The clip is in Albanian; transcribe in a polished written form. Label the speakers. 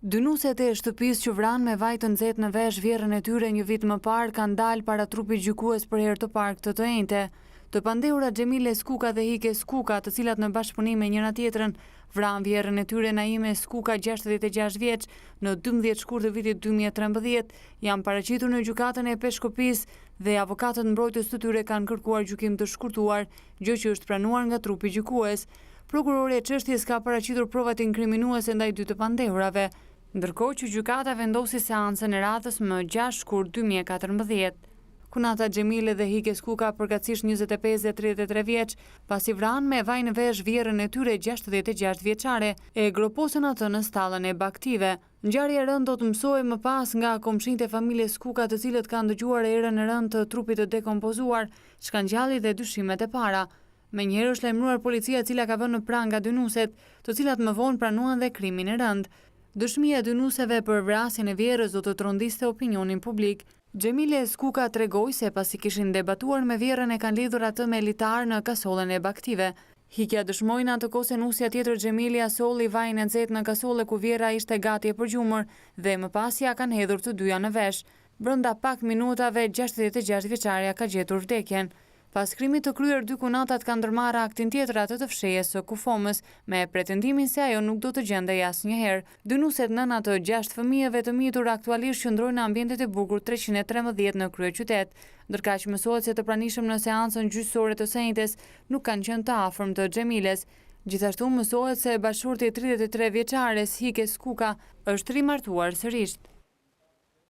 Speaker 1: Dynuset e shtëpisë që vranë me vaj të nxehtë në vesh vjerrën e tyre një vit më parë kanë dalë para trupit gjykues për herë të parë këtë të njëjtë. Të pandehura Xhemile Skuka dhe Hike Skuka, të cilat në bashkëpunim me njëra tjetrën vranë vjerrën e tyre Naime Skuka, 66 vjeç, në 12 shkurt të vitit 2013, janë paraqitur në gjykatën e Peshkopisë dhe avokatët mbrojtës të tyre kanë kërkuar gjykim të shkurtuar, gjë që është pranuar nga trupi gjykues. Prokurori e çështjes ka paraqitur provat inkriminuese ndaj dy të pandehurave, ndërkohë që gjykata vendosi seancën e radhës më 6 shkurt 2014. Kunata Xhemile dhe Hike Skuka, përkatësisht 25 dhe 33 vjeç, pasi vranë me vaj në vesh vjerrën e tyre 66 vjeçare, e groposën atë në stallën e baktive. Ngjarja e rëndë do të mësohej më pas nga komshinjtë e familjes Skuka, të cilët kanë dëgjuar erën e rëndë të trupit të dekompozuar, shkangjalli dhe dyshimet e para. Menjëherë është lajmëruar policia, e cila ka vënë në pranë nga dynuset, të cilat më vonë pranuan dhe krimin e rëndë. Dëshmia e dynuseve për vrasjen e vjerrës do të trondiste opinionin publik. Xhemile Skuka tregoi se pasi kishin debatuar me vjerrën e kanë lidhur atë me litar në kasollën e baktive. Hikja dëshmoi në atë kohë se nusja tjetër Xhemilia solli vajin e nxehtë në kasolle ku vjerra ishte gati e përgjumur dhe më pas ja kanë hedhur të dyja në vesh. Brenda pak minutave 66 vjeçaria ka gjetur vdekjen. Pas krimit të kryer, dy kunatat kanë ndërmarrë aktin tjetër, atë të fshehjes së kufomës, me pretendimin se ajo nuk do të gjendej asnjëherë. Dynuset, nëna të 6 fëmijëve të mitur, aktualisht qëndrojnë në ambientet e bukur 313 në kryeqytet, ndërkaq mësohet se të pranishëm në seancën gjyqësore të së njëjtës nuk kanë qenë të afërm të Xhemiles. Gjithashtu mësohet se bashkëshorti 33 vjeçares Hike Skuka është rimartuar sërish.